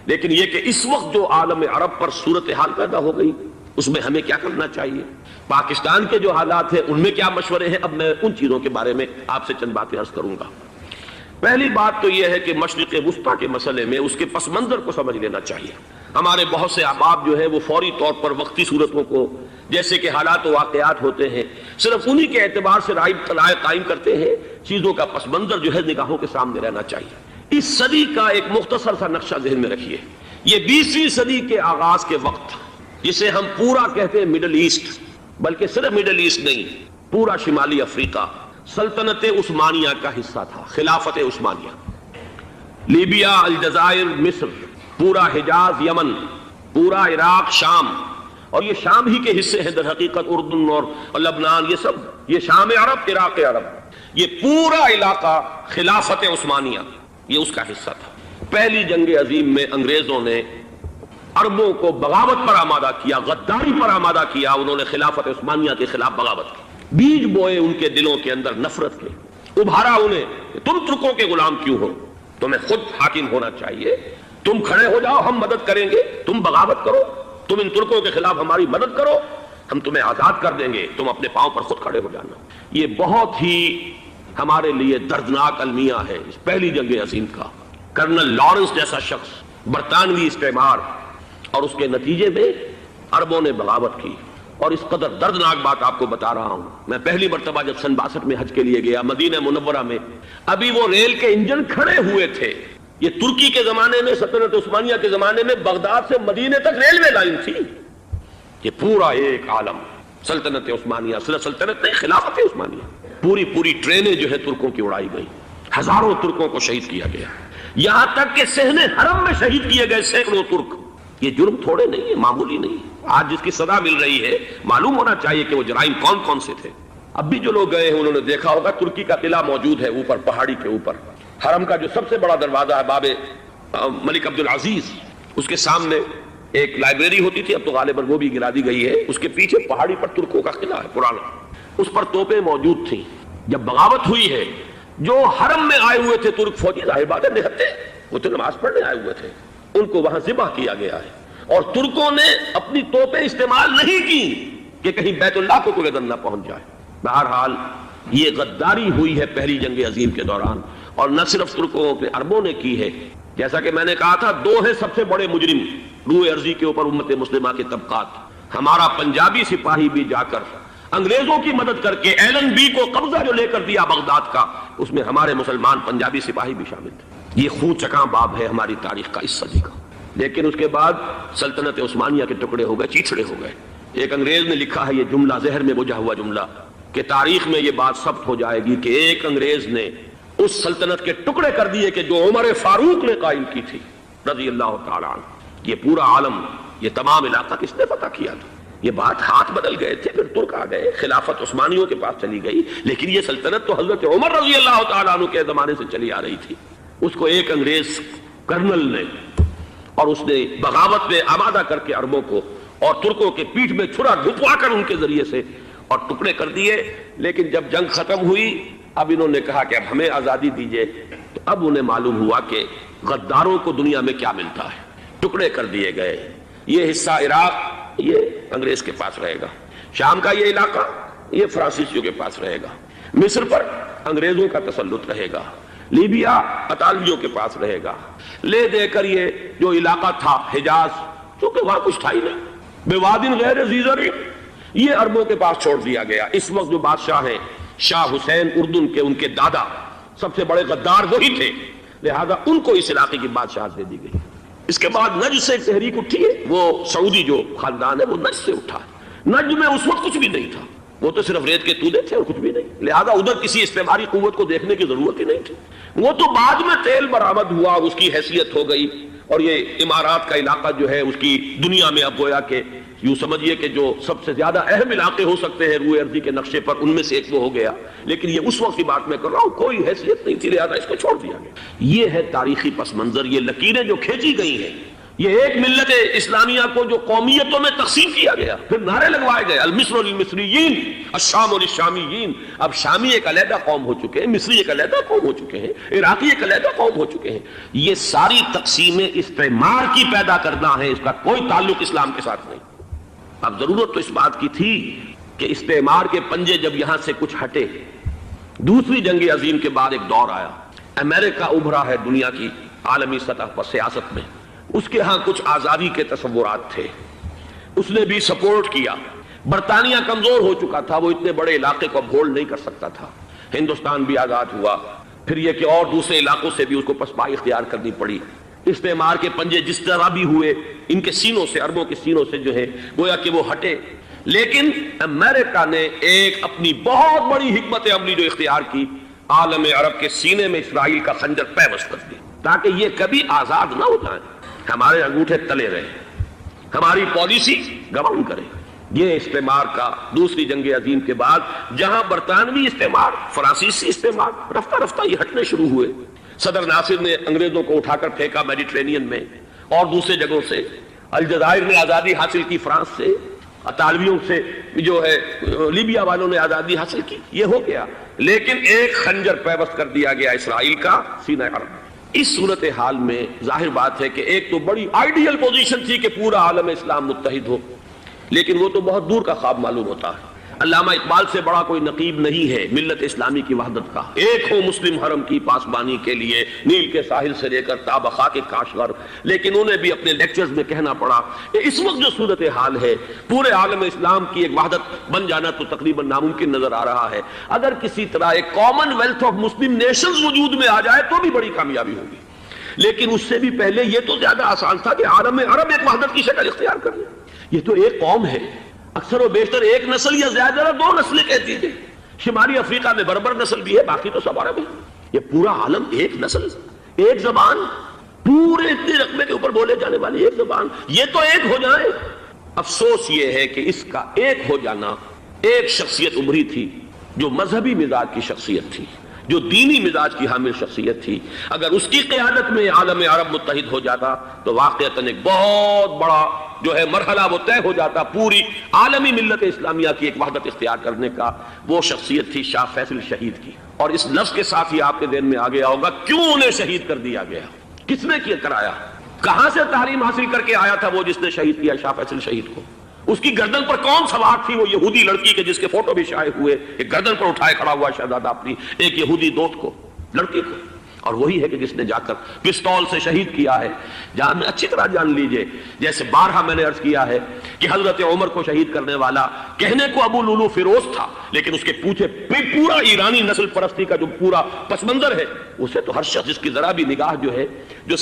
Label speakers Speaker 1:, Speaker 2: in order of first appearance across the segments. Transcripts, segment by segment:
Speaker 1: لیکن یہ کہ اس وقت جو عالم عرب پر صورتحال پیدا ہو گئی اس میں ہمیں کیا کرنا چاہیے، پاکستان کے جو حالات ہیں ان میں کیا مشورے ہیں، اب میں ان چیزوں کے بارے میں آپ سے چند باتیں عرض کروں گا۔ پہلی بات تو یہ ہے کہ مشرق وسطیٰ کے مسئلے میں اس کے پس منظر کو سمجھ لینا چاہیے۔ ہمارے بہت سے احباب جو ہیں وہ فوری طور پر وقتی صورتوں کو جیسے کہ حالات و واقعات ہوتے ہیں صرف انہی کے اعتبار سے رائے قائم کرتے ہیں، چیزوں کا پس منظر جو ہے نگاہوں کے سامنے رہنا چاہیے۔ اس صدی کا ایک مختصر سا نقشہ ذہن میں رکھیے، یہ 20ویں صدی کے آغاز کے وقت جسے ہم پورا کہتے ہیں مڈل ایسٹ، بلکہ صرف مڈل ایسٹ نہیں، پورا شمالی افریقہ سلطنت عثمانیہ کا حصہ تھا، خلافت عثمانیہ، لیبیا، الجزائر، مصر، پورا حجاز، یمن، پورا عراق، شام، اور یہ شام ہی کے حصے ہیں در حقیقت، اردن اور لبنان، یہ سب یہ شام عرب، عراق عرب، یہ پورا علاقہ خلافت عثمانیہ یہ اس کا حصہ تھا۔ پہلی جنگ عظیم میں انگریزوں نے عربوں کو بغاوت پر آمادہ کیا، غداری پر آمادہ کیا، انہوں نے خلافت عثمانیہ کے خلاف بغاوت کی، بیج بوئے ان کے دلوں کے اندر نفرت کے، ابھارا انہیں کہ تم ترکوں کے غلام کیوں ہو، تمہیں خود حاکم ہونا چاہیے، تم کھڑے ہو جاؤ، ہم مدد کریں گے، تم بغاوت کرو، تم ان ترکوں کے خلاف ہماری مدد کرو، ہم تمہیں آزاد کر دیں گے، تم اپنے پاؤں پر خود کھڑے ہو جانا۔ یہ بہت ہی ہمارے لیے دردناک المیہ ہے اس پہلی جنگ عظیم کا۔ کرنل لارنس جیسا شخص، برطانوی استعمار، اور اس کے نتیجے میں عربوں نے بغاوت کی۔ اور اس قدر دردناک بات آپ کو بتا رہا ہوں، میں پہلی مرتبہ جب سن 62 میں حج کے لیے گیا مدینہ منورہ میں، ابھی وہ ریل کے انجن کھڑے ہوئے تھے۔ یہ ترکی کے زمانے میں، سلطنت عثمانیہ کے زمانے میں بغداد سے مدینے تک ریلوے لائن تھی۔ یہ پورا ایک عالم سلطنت عثمانیہ، صرف سلطنت نہیں، خلافت عثمانیہ، پوری ٹرینیں جو ہے ترکوں کی اڑائی گئی، ہزاروں ترکوں کو شہید کیا گیا، یہاں تک کہ صحن حرم میں شہید کیے گئے سینکڑوں ترک۔ یہ جرم تھوڑے نہیں ہے، معمولی نہیں۔ آج جس کی سزا مل رہی ہے معلوم ہونا چاہیے کہ وہ جرائم کون کون سے تھے۔ اب بھی جو لوگ گئے ہیں انہوں نے دیکھا ہوگا ترکی کا قلعہ موجود ہے اوپر پہاڑی کے اوپر، حرم کا جو سب سے بڑا دروازہ ہے باب ملک عبدالعزیز، اس کے سامنے ایک لائبریری ہوتی تھی، اب تو غالباً وہ بھی گرا دی گئی ہے، اس کے پیچھے پہاڑی پر ترکوں کا قلعہ ہے پرانا، اس پر توپیں موجود تھیں۔ جب بغاوت ہوئی ہے، جو حرم میں آئے ہوئے تھے ترک فوجی، ظاہر بات ہے نہتے، وہ تو نماز پڑھنے آئے ہوئے تھے، ان کو وہاں ذبح کیا گیا ہے، اور ترکوں نے اپنی توپیں استعمال نہیں کی کہ کہیں بیت اللہ کو کوئی اذن نہ پہنچ جائے۔ بہرحال یہ غداری ہوئی ہے پہلی جنگ عظیم کے دوران، اور نہ صرف ترکوں پہ عربوں نے کی ہے۔ جیسا کہ میں نے کہا تھا، دو ہیں سب سے بڑے مجرم روئے ارضی کے اوپر امت مسلمہ کے طبقات۔ ہمارا پنجابی سپاہی بھی جا کر انگریزوں کی مدد کر کے ایلن بی کو قبضہ جو لے کر دیا بغداد کا، اس میں ہمارے مسلمان پنجابی سپاہی بھی شامل تھے۔ یہ خون چکاں باب ہے ہماری تاریخ کا اس صدی کا۔ لیکن اس کے بعد سلطنت عثمانیہ کے ٹکڑے ہو گئے، چیچڑے ہو گئے۔ ایک انگریز نے لکھا ہے یہ جملہ، زہر میں بجھا ہوا جملہ، کہ تاریخ میں یہ بات ثبت ہو جائے گی کہ ایک انگریز نے اس سلطنت کے ٹکڑے کر دیے کہ جو عمر فاروق نے قائم کی تھی رضی اللہ تعالیٰ عنہ۔ یہ پورا عالم، یہ تمام علاقہ کس نے فتح کیا تھا؟ یہ بات ہاتھ بدل گئے تھے، پھر ترک آ گئے، خلافت عثمانیوں کے پاس چلی گئی، لیکن یہ سلطنت تو حضرت عمر رضی اللہ تعالیٰ عنہ کے زمانے سے چلی آ رہی تھی۔ اس کو ایک انگریز کرنل نے، اور اس نے بغاوت میں آمادہ کر کے عربوں کو اور ترکوں کے پیٹھ میں چھرا گھپوا کر ان کے ذریعے سے اور ٹکڑے کر دیے۔ لیکن جب جنگ ختم ہوئی، اب انہوں نے کہا کہ اب ہمیں آزادی دیجیے، تو اب انہیں معلوم ہوا کہ غداروں کو دنیا میں کیا ملتا ہے، ٹکڑے کر دیے گئے۔ یہ حصہ عراق یہ انگریز کے پاس رہے گا، شام کا یہ علاقہ یہ فرانسیسیوں کے پاس رہے گا، مصر پر انگریزوں کا تسلط رہے گا، لیبیا اطالویوں کے پاس رہے گا، لے دے کر یہ جو علاقہ تھا حجاز، چونکہ وہاں کچھ تھا ہی نہیں، بوادن غیر ذی زرع، یہ عربوں کے پاس چھوڑ دیا گیا۔ اس وقت جو بادشاہ ہیں شاہ حسین اردن کے، ان کے دادا سب سے بڑے غدار وہی تھے، لہذا ان کو اس علاقے کی بادشاہت دے دی گئی۔ اس کے بعد نجد سے ایک تحریک اٹھی ہے، وہ سعودی جو خاندان ہے وہ نجد سے اٹھا۔ نجد میں اس وقت کچھ بھی نہیں تھا، وہ تو صرف ریت کے تودے تھے اور کچھ بھی نہیں، لہذا ادھر کسی استعماری قوت کو دیکھنے کی ضرورت ہی نہیں تھی۔ وہ تو بعد میں تیل برآمد ہوا اور اس کی حیثیت ہو گئی، اور یہ امارات کا علاقہ جو ہے اس کی دنیا میں اب گویا کہ یوں سمجھیے کہ جو سب سے زیادہ اہم علاقے ہو سکتے ہیں روئے ارضی کے نقشے پر، ان میں سے ایک وہ ہو گیا۔ لیکن یہ اس وقت کی بات میں کر رہا ہوں، کوئی حیثیت نہیں تھی، لہذا اس کو چھوڑ دیا گیا۔ یہ ہے تاریخی پس منظر، یہ لکیریں جو کھینچی گئی ہیں یہ ایک ملت اسلامیہ کو جو قومیتوں میں تقسیم کیا گیا، پھر نعرے لگوائے گئے المصر للمصریین الشام للشامیین، اب شامی ایک علیحدہ قوم ہو چکے ہیں، مصری ایک علیحدہ قوم ہو چکے ہیں، عراقی ایک علیحدہ قوم ہو چکے ہیں۔ یہ ساری تقسیمیں استعمار کی پیدا کرنا ہے، اس کا کوئی تعلق اسلام کے ساتھ نہیں۔ اب ضرورت تو اس بات کی تھی کہ استعمار کے پنجے جب یہاں سے کچھ ہٹے، دوسری جنگ عظیم کے بعد ایک دور آیا، امریکہ ابھرا ہے دنیا کی عالمی سطح پر سیاست میں، اس کے ہاں کچھ آزادی کے تصورات تھے، اس نے بھی سپورٹ کیا۔ برطانیہ کمزور ہو چکا تھا، وہ اتنے بڑے علاقے کو ہولڈ نہیں کر سکتا تھا، ہندوستان بھی آزاد ہوا، پھر یہ کہ اور دوسرے علاقوں سے بھی اس کو پسپائی اختیار کرنی پڑی۔ استعمار کے پنجے جس طرح بھی ہوئے، ان کے سینوں سے، عربوں کے سینوں سے جو ہے گویا کہ وہ ہٹے، لیکن امریکہ نے ایک اپنی بہت بڑی حکمت عملی جو اختیار کی، عالم عرب کے سینے میں اسرائیل کا خنجر پیوست کر دی تاکہ یہ کبھی آزاد نہ ہو جائیں، ہمارے انگوٹھے تلے رہے، ہماری پالیسی گورن کرے۔ یہ استعمار کا دوسری جنگ عظیم کے بعد جہاں برطانوی استعمار، فرانسیسی استعمار رفتہ رفتہ یہ ہٹنے شروع ہوئے، صدر ناصر نے انگریزوں کو اٹھا کر پھینکا میڈیٹرینین میں اور دوسرے جگہوں سے، الجزائر نے آزادی حاصل کی فرانس سے، اطالویوں سے جو ہے لیبیا والوں نے آزادی حاصل کی، یہ ہو گیا، لیکن ایک خنجر پیوست کر دیا گیا اسرائیل کا سینہ عرب۔ اس صورتحال میں ظاہر بات ہے کہ ایک تو بڑی آئیڈیل پوزیشن تھی کہ پورا عالم اسلام متحد ہو، لیکن وہ تو بہت دور کا خواب معلوم ہوتا ہے۔ علامہ اقبال سے بڑا کوئی نقیب نہیں ہے ملت اسلامی کی وحدت کا، ایک ہو مسلم حرم کی پاسبانی کے لیے نیل کے ساحل سے لے کر تا خاک کاشغر، لیکن انہیں بھی اپنے لیکچرز میں کہنا پڑا کہ اس وقت جو صورتحال ہے پورے عالم اسلام کی ایک وحدت بن جانا تو تقریباً ناممکن نظر آ رہا ہے۔ اگر کسی طرح ایک common wealth of Muslim nations وجود میں آ جائے تو بھی بڑی کامیابی ہوگی، لیکن اس سے بھی پہلے یہ تو زیادہ آسان تھا کہ عالم عرب ایک وحدت کی شکل اختیار کر لے۔ یہ تو ایک قوم ہے، اکثر و بیشتر ایک نسل یا زیادہ دو نسلیں کہتی تھے، شمالی افریقہ میں بربر نسل بھی ہے، باقی تو سب عرب ہے۔ یہ پورا عالم ایک نسل، ایک زبان، پورے اتنے رقبے کے اوپر بولے جانے والی ایک زبان، یہ تو ایک ہو جائے۔ افسوس یہ ہے کہ اس کا ایک ہو جانا، ایک شخصیت ابھری تھی جو مذہبی مزاج کی شخصیت تھی، جو دینی مزاج کی حامل شخصیت تھی، اگر اس کی قیادت میں عالم عرب متحد ہو جاتا تو واقعتاً ایک بہت بڑا جو ہے مرحلہ وہ طے ہو جاتا پوری عالمی ملت اسلامیہ کی ایک وحدت اختیار کرنے کا۔ وہ شخصیت تھی شاہ فیصل شہید کی، اور اس لفظ کے ساتھ ہی آپ کے ذہن میں آ گیا ہوگا کیوں انہیں شہید کر دیا گیا، کس نے کیا کرایا، کہاں سے تعلیم حاصل کر کے آیا تھا وہ جس نے شہید کیا شاہ فیصل شہید کو، اس کی گردن پر کون سوار تھی، وہ یہودی لڑکی کے جس کے فوٹو بھی شائع ہوئے، ایک گردن پر اٹھائے کھڑا ہوا شہزادہ اپنی ایک یہودی دوست کو، لڑکی کو، اور وہی ہے کہ جس نے جا کر پستول سے شہید کیا ہے۔ جان اچھی طرح جان لیجئے، جیسے بارہا میں نے عرض کیا ہے کہ حضرت عمر کو شہید کرنے والا کہنے کو ابو لولو فیروز تھا، لیکن اس کے پیچھے پورا ایرانی نسل پرستی کا جو پورا پس منظر ہے، اسے تو ہر شخص جس کی ذرا بھی نگاہ جو ہے جو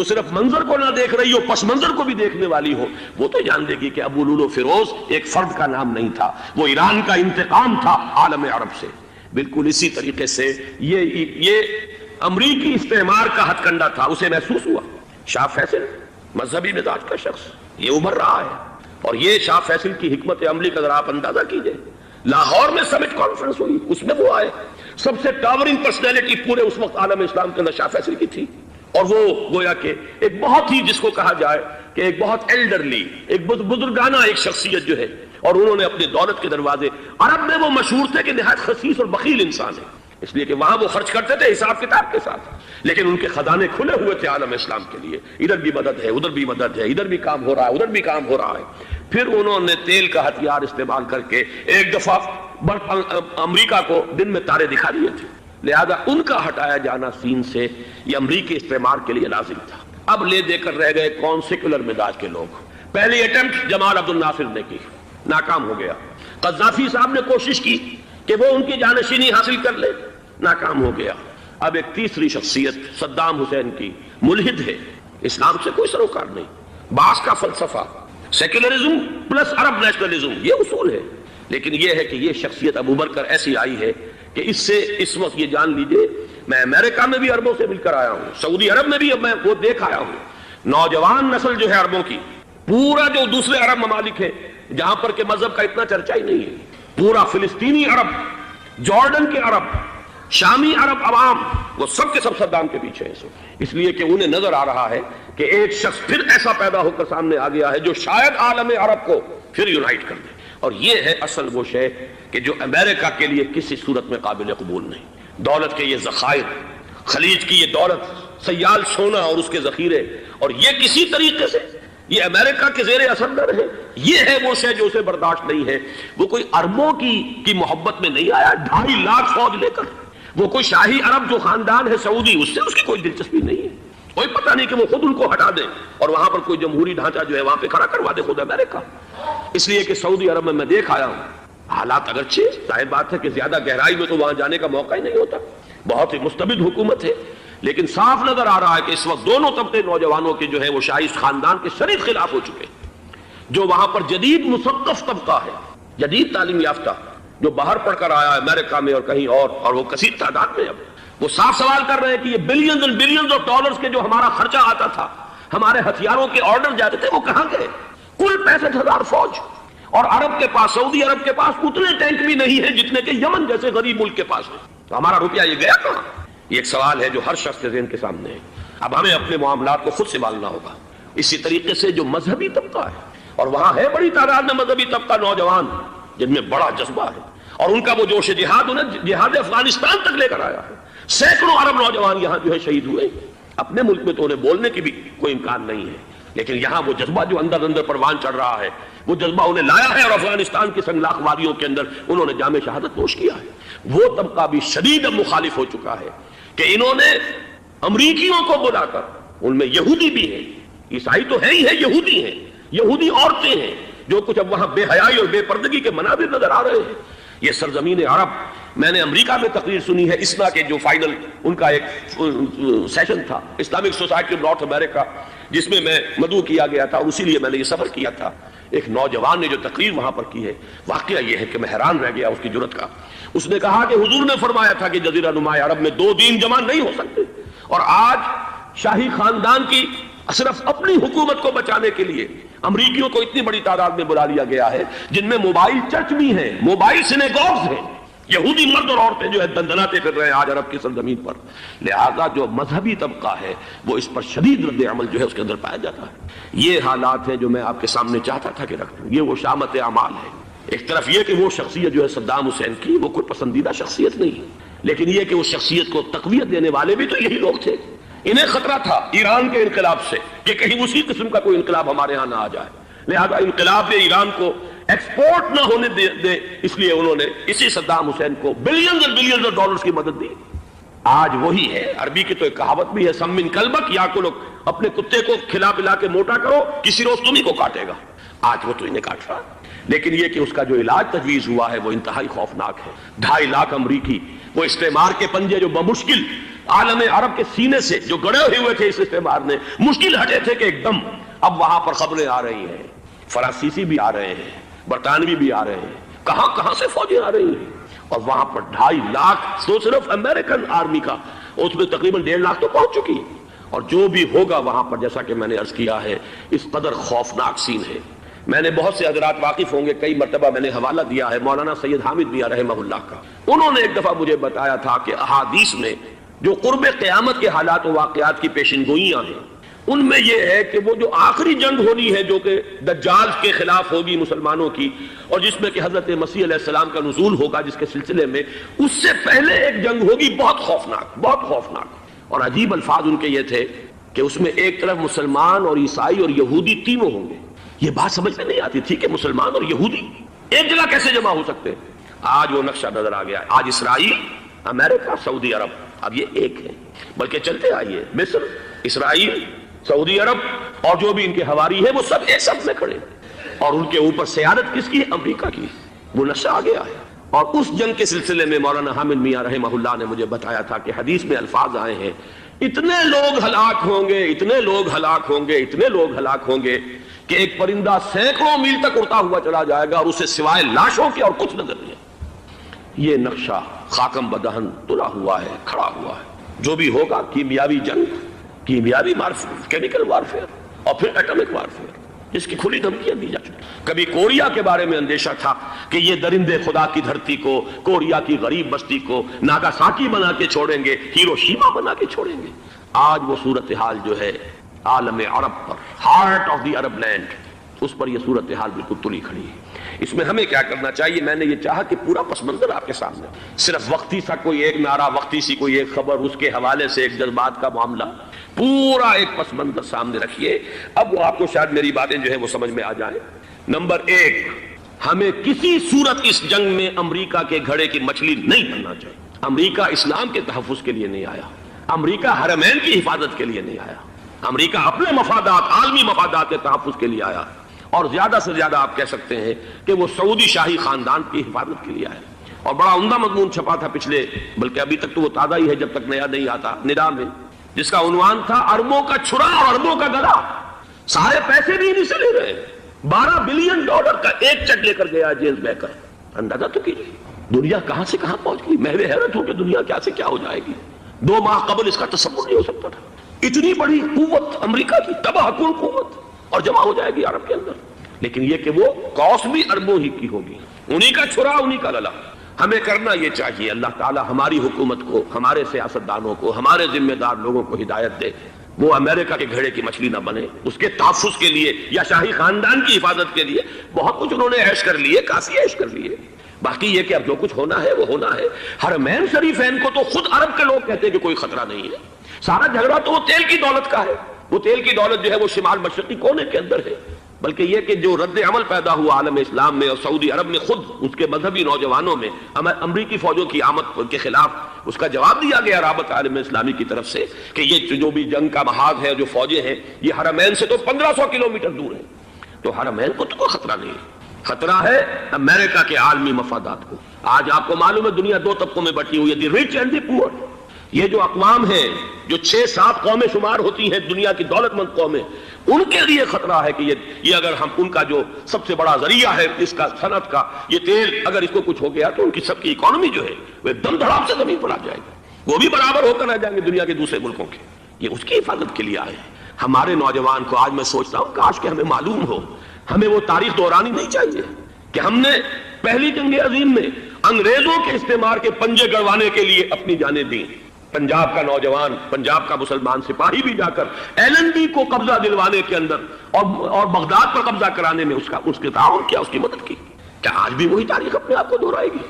Speaker 1: صرف منظر کو نہ دیکھ رہی ہو، پس منظر کو بھی دیکھنے والی ہو، وہ تو جان دے گی کہ ابو لولو فیروز ایک فرد کا نام نہیں تھا، وہ ایران کا انتقام تھا عالم عرب سے۔ بالکل اسی طریقے سے یہ امریکی استعمار کا ہتھ کنڈا تھا، اسے محسوس ہوا۔ شاہ فیصل مذہبی مزاج کا شخص یہ ابھر رہا ہے، اور یہ شاہ فیصل کی حکمت عملی کا ذرا آپ اندازہ کیجئے۔ لاہور میں سمٹ کانفرنس ہوئی، اس میں وہ آئے، سب سے ٹاورنگ پرسنالٹی پورے اس وقت عالم اسلام کے اندر شاہ فیصل کی تھی، اور وہ گویا کہ ایک بہت ہی جس کو کہا جائے کہ ایک بہت ایلڈرلی، ایک بزرگانہ ایک شخصیت جو ہے، اور انہوں نے اپنی دولت کے دروازے، عرب میں وہ مشہور تھے کہ نہایت خسیس اور بخیل انسان ہے، اس لیے کہ وہاں وہ خرچ کرتے تھے حساب کتاب کے ساتھ، لیکن ان کے خزانے کھلے ہوئے تھے عالم اسلام کے لیے، ادھر بھی مدد ہے، ادھر بھی مدد ہے، ادھر بھی کام ہو رہا ہے، ادھر بھی کام ہو رہا ہے۔ پھر انہوں نے تیل کا ہتھیار استعمال کر کے ایک دفعہ امریکہ کو دن میں تارے دکھا دیے تھے، لہذا ان کا ہٹایا جانا سین سے یہ امریکی استعمار کے لیے لازم تھا۔ اب لے دے کر رہ گئے کون؟ سیکولر مزاج کے لوگ۔ پہلی اٹمپٹ جمال عبد الناصر نے کی، ناکام ہو گیا۔ قذافی صاحب نے کوشش کی کہ وہ ان کی جانشینی حاصل کر لے، ناکام ہو گیا۔ اب ایک تیسری شخصیت صدام حسین کی، ملحد ہے، اسلام سے کوئی سروکار نہیں، باس کا فلسفہ، سیکولرزم پلس عرب نیشنلزم، یہ اصول ہے، لیکن یہ ہے کہ یہ شخصیت ابو ابھر کر ایسی آئی ہے کہ اس سے اس وقت یہ جان لیجئے، میں امریکہ میں بھی عربوں سے مل کر آیا ہوں، سعودی عرب میں بھی اب میں وہ دیکھ آیا ہوں، نوجوان نسل جو ہے عربوں کی، پورا جو دوسرے عرب ممالک ہے جہاں پر کہ مذہب کا اتنا چرچا ہی نہیں ہے، پورا فلسطینی عرب، جارڈن کے عرب، شامی عرب عوام وہ سب کے سب صدام کے پیچھے ہیں، اس لیے کہ انہیں نظر آ رہا ہے کہ ایک شخص پھر ایسا پیدا ہو کر سامنے آ گیا ہے جو شاید عالم عرب کو پھر یونائٹ کر دے، اور یہ ہے اصل وہ شے کہ جو امریکہ کے لیے کسی صورت میں قابل قبول نہیں۔ دولت کے یہ ذخائر، خلیج کی یہ دولت، سیال سونا اور اس کے ذخیرے، اور یہ کسی طریقے سے یہ امریکہ کے زیر اثر نہ رہے، یہ ہے وہ شے جو اسے برداشت نہیں ہے۔ وہ کوئی اربوں کی محبت میں نہیں آیا 2.5 لاکھ فوج لے کر، وہ کوئی شاہی عرب جو خاندان ہے سعودی، اس سے اس کی کوئی دلچسپی نہیں ہے، کوئی پتہ نہیں کہ وہ خود ان کو ہٹا دے اور وہاں پر کوئی جمہوری ڈھانچہ جو ہے وہاں پہ کھڑا کروا دے خود امریکہ۔ اس لیے کہ سعودی عرب میں دیکھ آیا ہوں، حالات اگرچہ ظاہر بات ہے کہ زیادہ گہرائی میں تو وہاں جانے کا موقع ہی نہیں ہوتا، بہت ہی مستبد حکومت ہے، لیکن صاف نظر آ رہا ہے کہ اس وقت دونوں طبقے نوجوانوں کے جو ہے وہ شاہی خاندان کے شدید خلاف ہو چکے ہیں۔ جو وہاں پر جدید مثقف طبقہ ہے، جدید تعلیم یافتہ، جو باہر پڑھ کر آیا ہے امریکہ میں اور کہیں اور وہ کثیر تعداد میں، اب وہ صاف سوال کر رہے ہیں کہ یہ billions and billions of dollars کے جو ہمارا خرچہ آتا تھا، ہمارے ہتھیاروں کے آرڈر جاتے تھے، وہ کہاں گئے؟ کل 65,000 فوج، اور عرب کے پاس، سعودی عرب کے پاس اتنے ٹینک بھی نہیں ہیں جتنے کہ یمن جیسے غریب ملک کے پاس ہے، تو ہمارا روپیہ یہ گیا کہاں؟ یہ ایک سوال ہے جو ہر شخص کے ذہن کے سامنے ہے۔ اب ہمیں اپنے معاملات کو خود سنبھالنا ہوگا۔ اسی طریقے سے جو مذہبی طبقہ ہے، اور وہاں ہے بڑی تعداد میں مذہبی طبقہ نوجوان جن میں بڑا جذبہ ہے، اور ان کا وہ جوش جہاد انہیں جہاد افغانستان تک لے کر آیا ہے۔ سینکڑوں عرب نوجوان یہاں جو ہے شہید ہوئے، اپنے ملک میں تو انہیں بولنے کی بھی کوئی امکان نہیں ہے، لیکن یہاں وہ جذبہ جو اندر اندر پروان چڑھ رہا ہے، وہ جذبہ انہیں لایا ہے، اور افغانستان کی سنگلاخ وادیوں کے اندر انہوں نے جام شہادت نوش کیا ہے۔ وہ طبقہ بھی شدید مخالف ہو چکا ہے کہ انہوں نے امریکیوں کو بلا کر، ان میں یہودی بھی ہیں، عیسائی تو ہے ہی ہے، یہودی ہیں، یہودی عورتیں ہیں، جو کچھ اب وہاں بے حیائی اور بے پردگی کے مناظر نظر آ رہے ہیں۔ یہ سرزمین عرب، میں نے امریکہ میں تقریر سنی ہے اسنا کے جو فائنل ان کا ایک سیشن تھا، اسلامک سوسائٹی آف نارتھ امریکہ، جس میں میں مدعو کیا گیا تھا، اور اسی لیے میں نے یہ سفر کیا تھا۔ ایک نوجوان نے جو تقریر وہاں پر کی ہے، واقعہ یہ ہے کہ میں حیران رہ گیا اس کی جرأت کا۔ اس نے کہا کہ حضور نے فرمایا تھا کہ جزیرہ نما عرب میں 2 دین جمع نہیں ہو سکتے، اور آج شاہی خاندان کی صرف اپنی حکومت کو بچانے کے لیے امریکیوں کو اتنی بڑی تعداد میں بلا لیا گیا ہے، جن میں موبائل چرچ بھی ہیں، موبائل سینیگوگز ہیں، یہودی مرد اور عورتیں جو ہے دندناتے پھر رہے ہیں آج عرب کی سرزمین پر۔ لہذا جو مذہبی طبقہ ہے وہ اس پر شدید رد عمل جو ہے اس کے اندر پایا جاتا ہے۔ یہ حالات ہیں جو میں آپ کے سامنے چاہتا تھا کہ رکھ دوں۔ یہ وہ شامت اعمال ہے۔ ایک طرف یہ کہ وہ شخصیت جو ہے صدام حسین کی، وہ کوئی پسندیدہ شخصیت نہیں، لیکن یہ کہ اس شخصیت کو تقویت دینے والے بھی تو یہی لوگ تھے۔ انہیں خطرہ تھا ایران کے انقلاب سے کہ کہیں اسی قسم کا کوئی انقلاب ہمارے ہاں نہ آ جائے، لہذا انقلاب ایران کو ایکسپورٹ نہ ہونے دے، اس لیے انہوں نے اسی صدام حسین کو بلینز اور بلینز آف ڈالرز کی مدد دی۔ آج وہی ہے، عربی کی تو ایک کہاوت بھی ہے، سم من کلبک، یا کو لوگ اپنے کتے کو کھلا پلا کے موٹا کرو، کسی روز تمہیں کو کاٹے گا۔ آج وہ تو انہیں کاٹ رہا، لیکن یہ کہ اس کا جو علاج تجویز ہوا ہے وہ انتہائی خوفناک ہے۔ 2.5 لاکھ امریکی وہ استعمار کے پنجے جو بمشکل عالم عرب کے سینے سے جو گڑے ہوئے تھے اس استعمار نے، مشکل ہٹے تھے کہ ایک دم اب وہاں پر خبریں آ رہی ہیں، فرانسیسی بھی آ رہے ہیں، برطانوی بھی آ رہے ہیں، کہاں سے فوجیں آ رہی ہیں، اور وہاں پر 2.5 لاکھ تو صرف امریکن آرمی کا، اس میں تقریباً 1.5 لاکھ تو پہنچ چکی ہے، اور جو بھی ہوگا وہاں پر جیسا کہ میں نے عرض کیا ہے اس قدر خوفناک سین ہے۔ میں نے بہت سے حضرات واقف ہوں گے، کئی مرتبہ میں نے حوالہ دیا ہے مولانا سید حامد میاں رحمہ اللہ کا، انہوں نے ایک دفعہ مجھے بتایا تھا کہ احادیث میں جو قرب قیامت کے حالات و واقعات کی پیشن گوئیاں ہیں، ان میں یہ ہے کہ وہ جو آخری جنگ ہونی ہے جو کہ دجال کے خلاف ہوگی مسلمانوں کی، اور جس میں کہ حضرت مسیح علیہ السلام کا نزول ہوگا، جس کے سلسلے میں اس سے پہلے ایک جنگ ہوگی بہت خوفناک، بہت خوفناک، اور عجیب الفاظ ان کے یہ تھے کہ اس میں ایک طرف مسلمان اور عیسائی اور یہودی تینوں ہوں گے۔ یہ بات سمجھ میں نہیں آتی تھی کہ مسلمان اور یہودی ایک جگہ کیسے جمع ہو سکتے ہیں۔ آج وہ نقشہ نظر آ گیا ہے۔ آج اسرائیل، امریکہ، سعودی عرب اب یہ ایک ہے، بلکہ چلتے آئیے، مصر، اسرائیل، سعودی عرب اور جو بھی ان کے حواری ہے وہ سب ایک صف میں کھڑے ہیں، اور ان کے اوپر سیادت کس کی ہے؟ امریکہ کی۔ وہ نقشہ آ گیا ہے، اور اس جنگ کے سلسلے میں مولانا حامد میاں رحمہ اللہ نے مجھے بتایا تھا کہ حدیث میں الفاظ آئے ہیں، اتنے لوگ ہلاک ہوں گے، اتنے لوگ ہلاک ہوں گے، اتنے لوگ ہلاک ہوں گے کہ ایک پرندہ سینکڑوں میل تک اڑتا ہوا چلا جائے گا اور اسے سوائے لاشوں کے اور کچھ نظر نہیں۔ یہ نقشہ خاکم بدہن تلا ہوا ہے، کھڑا ہوا ہے۔ جو بھی ہوگا کیمیاوی جنگ، کیمیاوی وارفیئر، کیمیکل وارفیئر، اور پھر ایٹمک وارفیئر، جس کی کھلی دھمکیاں دی جا چکی. کبھی کوریا کے بارے میں اندیشہ تھا کہ یہ درندے خدا کی دھرتی کو، کوریا کی غریب بستی کو ناگاساکی بنا کے چھوڑیں گے، ہیروشیما بنا کے چھوڑیں گے. آج وہ صورتحال جو ہے عالم عرب پر، heart of the Arab land, اس پر یہ صورتحال بالکل تلی کھڑی ہے. اس میں ہمیں کیا کرنا چاہیے؟ میں نے یہ چاہا کہ پورا پس منظر آپ کے سامنے، صرف وقتی سا کوئی ایک نعرہ، وقتی سی کوئی ایک خبر، اس کے حوالے سے ایک جذبات کا معاملہ، پورا ایک پس منظر سامنے رکھیے. اب وہ آپ کو شاید میری باتیں جو ہیں وہ سمجھ میں آ جائیں. نمبر ایک، ہمیں کسی صورت اس جنگ میں امریکہ کے گھڑے کی مچھلی نہیں بننا چاہیے. امریکہ اسلام کے تحفظ کے لیے نہیں آیا، امریکہ حرمین کی حفاظت کے لیے نہیں آیا، امریکہ اپنے مفادات، عالمی مفادات کے تحفظ کے لیے آیا، اور زیادہ سے زیادہ آپ کہہ سکتے ہیں کہ وہ سعودی شاہی خاندان کی حفاظت کے لیے آیا. اور بڑا عمدہ مضمون چھپا تھا پچھلے، بلکہ ابھی تک تو وہ تازہ ہی ہے جب تک نیا نہیں آتا، ندا میں، جس کا عنوان تھا اربوں کا چھرا اور اربوں کا گدا. سارے پیسے بھی انہیں سے لے رہے ہیں. $12 بلین کا ایک چیک لے کر گیا جیمز بیکر. اندازہ تو کیجیے دنیا کہاں سے کہاں پہنچ گئی. میں حیرت ہوں کہ دنیا کیا سے کیا ہو جائے گی. 2 ماہ قبل اس کا تصور نہیں ہو سکتا تھا. اتنی بڑی قوت امریکہ کی، تباہ کن قوت، اور جمع ہو جائے گی عرب کے اندر. لیکن یہ کہ وہ کاس بھی اربوں ہی کی ہوگی، انہی کا چھرا انہی کا للا. ہمیں کرنا یہ چاہیے، اللہ تعالی ہماری حکومت کو، ہمارے سیاستدانوں کو، ہمارے ذمہ دار لوگوں کو ہدایت دے، وہ امریکہ کے گھڑے کی مچھلی نہ بنے. اس کے تحفظ کے لیے یا شاہی خاندان کی حفاظت کے لیے بہت کچھ انہوں نے عیش کر لیے، کافی عیش کر لیے. باقی یہ کہ اب جو کچھ ہونا ہے وہ ہونا ہے. حرمین شریفین کو تو خود عرب کے لوگ کہتے ہیں کہ کوئی خطرہ نہیں ہے. سارا جھگڑا تو وہ تیل کی دولت کا ہے. وہ تیل کی دولت جو ہے وہ شمال مشرقی کونے کے اندر ہے. بلکہ یہ کہ جو رد عمل پیدا ہوا عالم اسلام میں اور سعودی عرب میں، خود اس کے مذہبی نوجوانوں میں امریکی فوجوں کی آمد کے خلاف اس کا جواب دیا گیا رابطہ عالم اسلامی کی طرف سے کہ یہ جو بھی جنگ کا محاذ ہے، جو فوجیں ہیں، یہ حرمین سے تو 1500 کلومیٹر دور ہے. تو حرمین کو تو کوئی خطرہ نہیں ہے. خطرہ ہے امریکہ کے عالمی مفادات کو. آج آپ کو معلوم ہے دنیا 2 طبقوں میں بٹی ہوئی ہے، دی رچ اینڈ دی پور. یہ جو اقوام ہیں، جو 6-7 قومیں شمار ہوتی ہیں دنیا کی دولت مند قومیں، ان کے لیے خطرہ ہے کہ یہ اگر ہم ان کا جو سب سے بڑا ذریعہ ہے اس کا صنعت کا، یہ تیل، اگر اس کو کچھ ہو گیا تو ان کی سب کی اکانومی جو ہے وہ دم دھڑام سے زمین پر آ جائے گی. وہ بھی برابر ہو کر آ جائیں گے دنیا کے دوسرے ملکوں کے. یہ اس کی حفاظت کے لیے آئے ہیں. ہمارے نوجوان کو آج میں سوچتا ہوں کاش کہ ہمیں معلوم ہو، ہمیں وہ تاریخ دہرانی نہیں چاہیے کہ ہم نے پہلی جنگ عظیم میں انگریزوں کے استعمار کے پنجے گڑوانے کے لیے اپنی جانیں دیں. پنجاب کا نوجوان، پنجاب کا مسلمان سپاہی بھی جا کر LND کو قبضہ دلوانے کے اندر اور بغداد پر قبضہ کرانے میں اس کے تعاون کیا، اس کی مدد کی. کیا آج بھی وہی تاریخ اپنے آپ کو دہرائے گی؟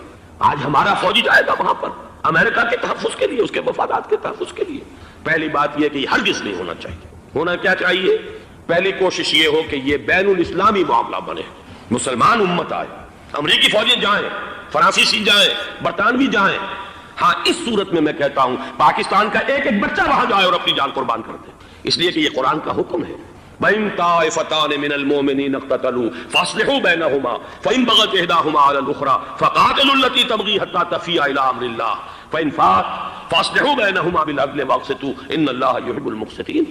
Speaker 1: آج ہمارا فوجی جائے گا وہاں پر امریکہ کے تحفظ کے لیے، اس کے مفادات کے تحفظ کے لیے. پہلی بات یہ کہ یہ ہرگز نہیں ہونا چاہیے. ہونا کیا چاہیے؟ پہلی کوشش یہ ہو کہ یہ بین الاسلامی معاملہ بنے، مسلمان امت آئے، امریکی فوجیں جائیں، فرانسیسی جائیں، برطانوی جائیں. ہاں اس صورت میں کہتا ہوں پاکستان کا ایک ایک بچہ وہاں جائے اور اپنی جان قربان کر دے، اس لیے کہ یہ قرآن کا حکم ہے. بَإِن طَائِفَتَانِ مِنَ الْمُؤْمِنِينَ اقْتَتَلُوا فَأَصْلِحُوا بَيْنَهُمَا فَإِن بَغَتْ إِحْدَاهُمَا عَلَى الْأُخْرَى فَقَاتِلُوا الَّتِي تَبْغِي حَتَّى تَفِيءَ إِلَى أَمْرِ اللَّهِ فَإِن فَاءَتْ فَأَصْلِحُوا بَيْنَهُمَا بِالْعَدْلِ وَأَقْسِطُوا إِنَّ اللَّهَ يُحِبُّ الْمُقْسِطِينَ.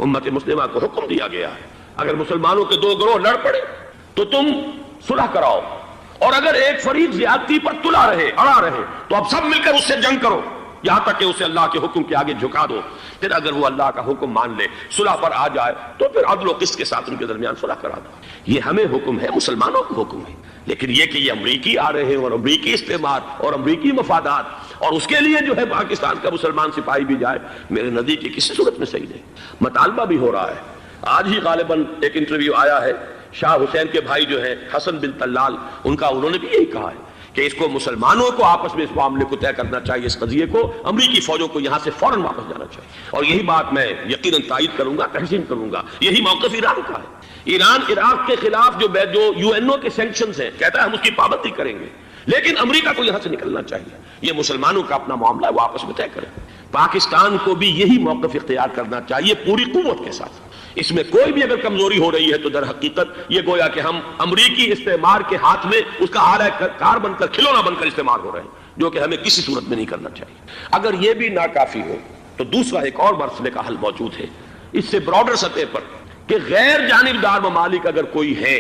Speaker 1: امت مسلمہ کو حکم دیا گیا ہے اگر مسلمانوں کے 2 گروہ لڑ پڑے تو تم صلح کراؤ، اور اگر ایک فریق زیادتی پر تلا رہے، اڑا رہے، تو اب سب مل کر اس سے جنگ کرو یہاں تک کہ اسے اللہ کے حکم کے آگے جھکا دو. پھر اگر وہ اللہ کا حکم مان لے، صلح پر آ جائے، تو پھر عدل و قسط کے ساتھ ان کے درمیان صلح کرا دو. یہ ہمیں حکم ہے، مسلمانوں کو حکم ہے. لیکن یہ کہ یہ امریکی آ رہے ہیں اور امریکی استعمار اور امریکی مفادات، اور اس کے لیے جو ہے پاکستان کا مسلمان سپاہی بھی جائے، میرے نزدیک کی کسی صورت میں صحیح نہیں. مطالبہ بھی ہو رہا ہے. آج ہی غالباً ایک انٹرویو آیا ہے، شاہ حسین کے بھائی جو ہیں حسن بن طلال، انہوں نے بھی یہی کہا ہے کہ اس کو مسلمانوں کو آپس میں اس معاملے کو طے کرنا چاہیے، اس قضیے کو، امریکی فوجوں کو یہاں سے فوراً واپس جانا چاہیے. اور یہی بات میں یقیناً تائید کروں گا، تحسین کروں گا. یہی موقف ایران کا ہے. ایران عراق کے خلاف جو UNO کے سینکشنز ہیں، کہتا ہے ہم اس کی پابندی کریں گے، لیکن امریکہ کو یہاں سے نکلنا چاہیے. یہ مسلمانوں کا اپنا معاملہ ہے، وہ آپس میں طے کریں. پاکستان کو بھی یہی موقف اختیار کرنا چاہیے پوری قوت کے ساتھ. اس میں کوئی بھی اگر کمزوری ہو رہی ہے تو در حقیقت یہ گویا کہ ہم امریکی استعمار کے ہاتھ میں اس کا آلہ کار بن کر، کھلونا بن کر استعمال ہو رہے ہیں، جو کہ ہمیں کسی صورت میں نہیں کرنا چاہیے. اگر یہ بھی ناکافی ہو تو دوسرا ایک اور مسئلے کا حل موجود ہے اس سے براڈر سطح پر، کہ غیر جانبدار ممالک اگر کوئی ہے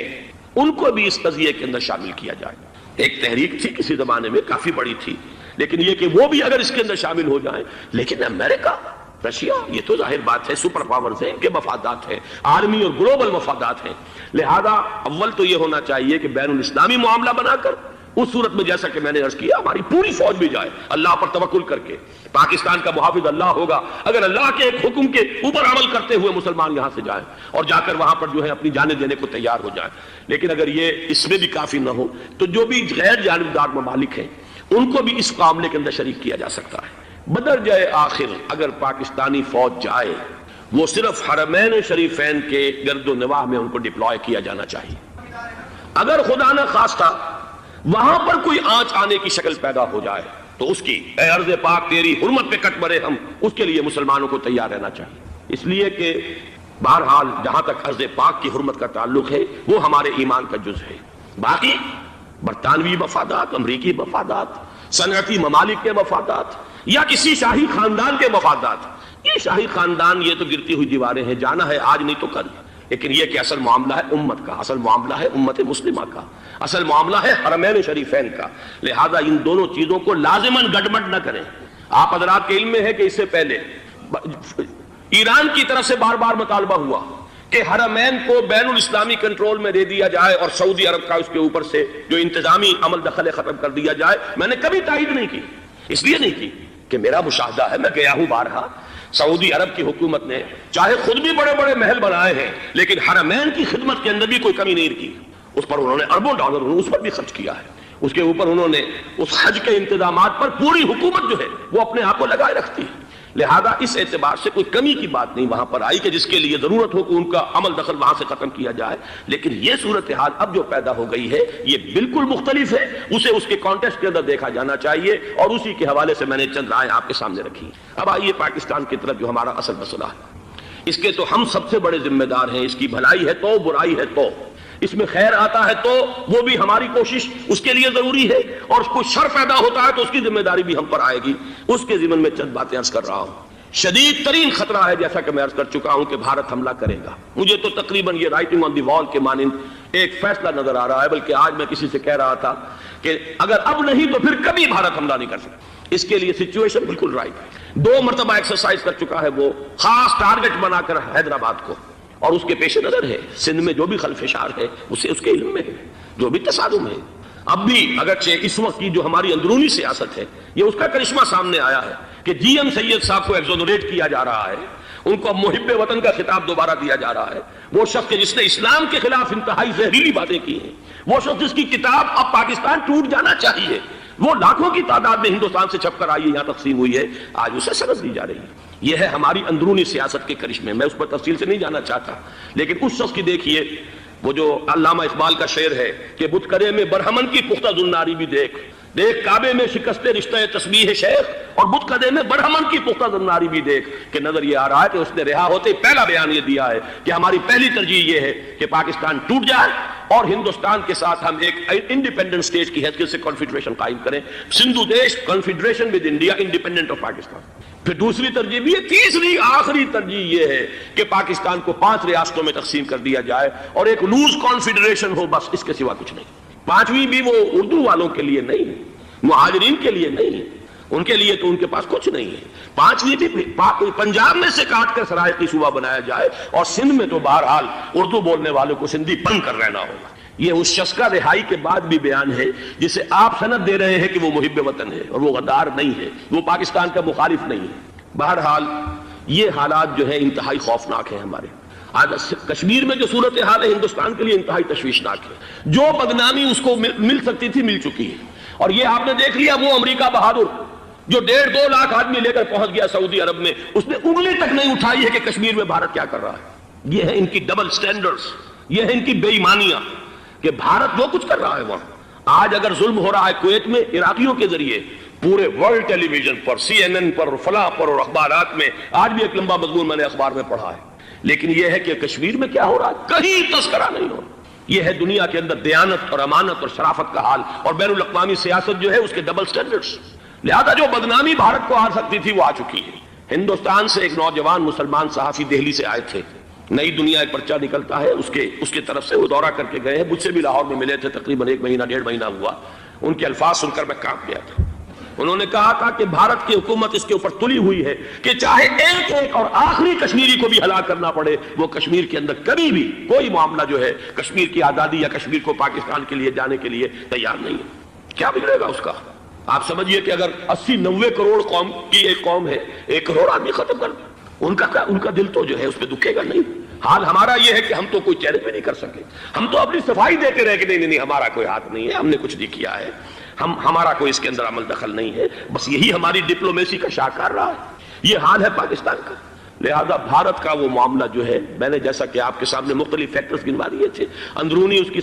Speaker 1: ان کو بھی اس قضیے کے اندر شامل کیا جائے. ایک تحریک تھی کسی زمانے میں، کافی بڑی تھی، لیکن یہ کہ وہ بھی اگر اس کے اندر شامل ہو جائیں. لیکن امریکہ رشیا، یہ تو ظاہر بات ہے سپر پاورز ہیں، ان کے مفادات ہیں، عالمی اور گلوبل مفادات ہیں، لہذا اول تو یہ ہونا چاہیے کہ بین الاسلامی معاملہ بنا کر اس صورت میں جیسا کہ میں نے عرض کیا ہماری پوری فوج بھی جائے اللہ پر توکل کر کے، پاکستان کا محافظ اللہ ہوگا، اگر اللہ کے ایک حکم کے اوپر عمل کرتے ہوئے مسلمان یہاں سے جائیں اور جا کر وہاں پر جو ہے اپنی جانیں دینے کو تیار ہو جائیں۔ لیکن اگر یہ اس میں بھی کافی نہ ہو تو جو بھی غیر جانبدار ممالک ہیں ان کو بھی اس معاملے کے اندر شریک کیا جا سکتا ہے۔ بدرجہ آخر اگر پاکستانی فوج جائے وہ صرف حرمین شریفین کے گرد و نواح میں ان کو ڈپلوائے کیا جانا چاہیے۔ اگر خدا نہ خواستہ وہاں پر کوئی آنچ آنے کی شکل پیدا ہو جائے تو اس کی اے ارض پاک تیری حرمت پہ کٹ مرے ہم، اس کے لیے مسلمانوں کو تیار رہنا چاہیے، اس لیے کہ بہرحال جہاں تک ارض پاک کی حرمت کا تعلق ہے وہ ہمارے ایمان کا جز ہے۔ باقی برطانوی مفادات، امریکی مفادات، صنعتی ممالک کے مفادات یا کسی شاہی خاندان کے مفادات، یہ شاہی خاندان یہ تو گرتی ہوئی دیواریں ہیں، جانا ہے آج نہیں تو کل، لیکن یہ کہ اصل معاملہ ہے امت کا، اصل معاملہ ہے امت مسلمہ کا، اصل معاملہ ہے حرمین شریفین کا، لہذا ان دونوں چیزوں کو لازماً گڈمڈ نہ کریں۔ آپ حضرات کے علم میں ہے کہ اس سے پہلے ایران کی طرف سے بار بار مطالبہ ہوا کہ حرمین کو بین الاسلامی کنٹرول میں دے دیا جائے اور سعودی عرب کا اس کے اوپر سے جو انتظامی عمل دخل ختم کر دیا جائے۔ میں نے کبھی تائید نہیں کی، اس لیے نہیں کی کہ میرا مشاہدہ ہے، میں گیا ہوں بارہا، سعودی عرب کی حکومت نے چاہے خود بھی بڑے بڑے محل بنائے ہیں لیکن حرمین کی خدمت کے اندر بھی کوئی کمی نہیں کی، اس پر انہوں نے اربوں ڈالر اس پر بھی خرچ کیا ہے، اس کے اوپر انہوں نے اس حج کے انتظامات پر پوری حکومت جو ہے وہ اپنے آپ کو لگائے رکھتی ہے، لہذا اس اعتبار سے کوئی کمی کی بات نہیں وہاں پر آئی کہ جس کے لیے ضرورت ہو کہ ان کا عمل دخل وہاں سے ختم کیا جائے۔ لیکن یہ صورتحال اب جو پیدا ہو گئی ہے یہ بالکل مختلف ہے، اسے اس کے کانٹیکسٹ کے اندر دیکھا جانا چاہیے اور اسی کے حوالے سے میں نے چند رائے آپ کے سامنے رکھی۔ اب آئیے پاکستان کی طرف جو ہمارا اصل مسئلہ ہے، اس کے تو ہم سب سے بڑے ذمہ دار ہیں، اس کی بھلائی ہے تو برائی ہے تو، اس میں خیر آتا ہے تو وہ بھی ہماری کوشش اس کے لیے ضروری ہے اور کوئی شر پیدا ہوتا ہے تو اس کی ذمہ داری بھی ہم پر آئے گی، اس کے ضمن میں چند باتیں عرض کر رہا ہوں۔ شدید ترین خطرہ ہے جیسا کہ میں عرض کر چکا ہوں کہ بھارت حملہ کرے گا، مجھے تو تقریباً یہ رائٹنگ آن دی وال کے مانند ایک فیصلہ نظر آ رہا ہے، بلکہ آج میں کسی سے کہہ رہا تھا کہ اگر اب نہیں تو پھر کبھی بھارت حملہ نہیں کر سکتا، اس کے لیے سچویشن بالکل رائٹ ہے۔ 2 مرتبہ ایکسرسائز کر چکا ہے وہ خاص ٹارگٹ بنا کر حیدرآباد کو، اور اس کے پیش نظر ہے سندھ میں جو بھی خلفشار ہے اسے اس کے علم میں ہے، جو بھی تصادم ہے۔ اب بھی اگرچہ اس وقت کی جو ہماری اندرونی سیاست ہے یہ اس کا کرشمہ سامنے آیا ہے کہ جی ایم سید صاحب کو ایگزونریٹ کیا جا رہا ہے، ان کو محب وطن کا خطاب دوبارہ دیا جا رہا ہے، وہ شخص جس نے اسلام کے خلاف انتہائی زہریلی باتیں کی ہیں، وہ شخص جس کی کتاب اب پاکستان ٹوٹ جانا چاہیے، وہ لاکھوں کی تعداد میں ہندوستان سے چھپ کر آئی ہے، یہاں تقسیم ہوئی ہے، آج اسے سند دی جا رہی ہے۔ یہ ہے ہماری اندرونی سیاست کے کرشمے، میں اس پر تفصیل سے نہیں جانا چاہتا، لیکن اس شخص کی دیکھیے وہ جو علامہ اقبال کا شعر ہے کہ بت کرے میں برہمن کی پختہ زناری بھی دیکھ، دیکھ کعبے میں شکست رشتہ تسبیح شیخ اور بت قدے میں برہمن کی پختہ زناری بھی دیکھ، کہ نظر یہ آ رہا ہے کہ اس نے رہا ہوتے پہلا بیان یہ دیا ہے کہ ہماری پہلی ترجیح یہ ہے کہ پاکستان ٹوٹ جائے اور ہندوستان کے ساتھ ہم ایک انڈیپینڈنٹ اسٹیٹ کی حیثیت سے کنفیڈریشن قائم کریں، سندھو دیش confederation with India independent of Pakistan. پھر دوسری ترجیح بھی ہے، تیسری آخری ترجیح یہ ہے کہ پاکستان کو 5 ریاستوں میں تقسیم کر دیا جائے اور ایک لوز کانفیڈریشن ہو، بس اس کے سوا کچھ نہیں۔ 5ویں بھی وہ اردو والوں کے لیے نہیں، مہاجرین کے لیے نہیں، ان کے لیے تو ان کے پاس کچھ نہیں ہے۔ 5ویں بھی پنجاب میں سے کاٹ کر سرائیکی صوبہ بنایا جائے اور سندھ میں تو بہرحال اردو بولنے والوں کو سندھی بند کر رہنا ہوگا۔ یہ اس شخص کا رہائی کے بعد بھی بیان ہے جسے آپ سند دے رہے ہیں کہ وہ محب وطن ہے اور وہ غدار نہیں ہے، وہ پاکستان کا مخالف نہیں ہے۔ بہرحال یہ حالات جو ہے انتہائی خوفناک ہیں ہمارے۔ آج کشمیر میں جو صورتحال ہے ہندوستان کے لیے انتہائی تشویشناک ہے، جو بدنامی اس کو مل سکتی تھی مل چکی ہے، اور یہ آپ نے دیکھ لیا وہ امریکہ بہادر جو 1.5-2 لاکھ آدمی لے کر پہنچ گیا سعودی عرب میں، اس نے انگلی تک نہیں اٹھائی ہے کہ کشمیر میں بھارت کیا کر رہا ہے۔ یہ ہے ان کی ڈبل سٹینڈرڈز، یہ ہے ان کی بے ایمانیاں کہ بھارت وہ کچھ کر رہا ہے وہاں۔ آج اگر ظلم ہو رہا ہے کویت میں عراقیوں کے ذریعے، پورے ورلڈ ٹیلی ویژن پر، CNN پر، فلاں پر اور اخبارات میں، آج بھی ایک لمبا مضمون میں نے اخبار میں پڑھا ہے، لیکن یہ ہے کہ کشمیر میں کیا ہو رہا ہے کہیں تذکرہ نہیں ہو رہا۔ یہ ہے دنیا کے اندر دیانت اور امانت اور شرافت کا حال، اور بین الاقوامی سیاست جو ہے اس کے ڈبل سٹینڈرڈز۔ لہذا جو بدنامی بھارت کو آ سکتی تھی وہ آ چکی ہے۔ ہندوستان سے ایک نوجوان مسلمان صحافی دہلی سے آئے تھے، نئی دنیا ایک پرچہ نکلتا ہے اس کے طرف سے، وہ دورہ کر کے گئے ہیں، مجھ سے بھی لاہور میں ملے تھے، تقریباً 1 مہینہ 1.5 مہینہ ہوا۔ ان کے الفاظ سن کر میں کانپ گیا تھا۔ انہوں نے کہا تھا کہ بھارت کی حکومت اس کے اوپر تلی ہوئی ہے کہ چاہے ایک ایک اور آخری کشمیری کو بھی ہلاک کرنا پڑے، وہ کشمیر کے اندر کبھی بھی کوئی معاملہ جو ہے کشمیر کی آزادی یا کشمیر کو پاکستان کے لیے جانے کے لیے تیار نہیں ہے۔ کیا بگڑے گا اس کا؟ آپ سمجھیے کہ اگر 80-90 کروڑ قوم کی ایک قوم ہے، 1 کروڑ آدمی ختم کر دیں، ان کا دل تو جو ہے اس پہ دکھے گا نہیں۔ حال ہمارا یہ ہے کہ ہم تو کوئی چیلنج بھی نہیں کر سکے، ہم تو اپنی صفائی دیتے رہے کہ نہیں ہمارا کوئی ہاتھ نہیں ہے، ہم نے کچھ نہیں کیا ہے، ہمارا کوئی اس کے اندر عمل دخل نہیں ہے، بس یہی ہماری ڈپلومیسی کا شاہکار رہا ہے۔ یہ حال ہے پاکستان کا۔ لہذا بھارت کا وہ معاملہ جو ہے، میں نے جیسا کہ آپ کے سامنے مختلف فیکٹرز گنوا دیے تھے، اندرونی اس کی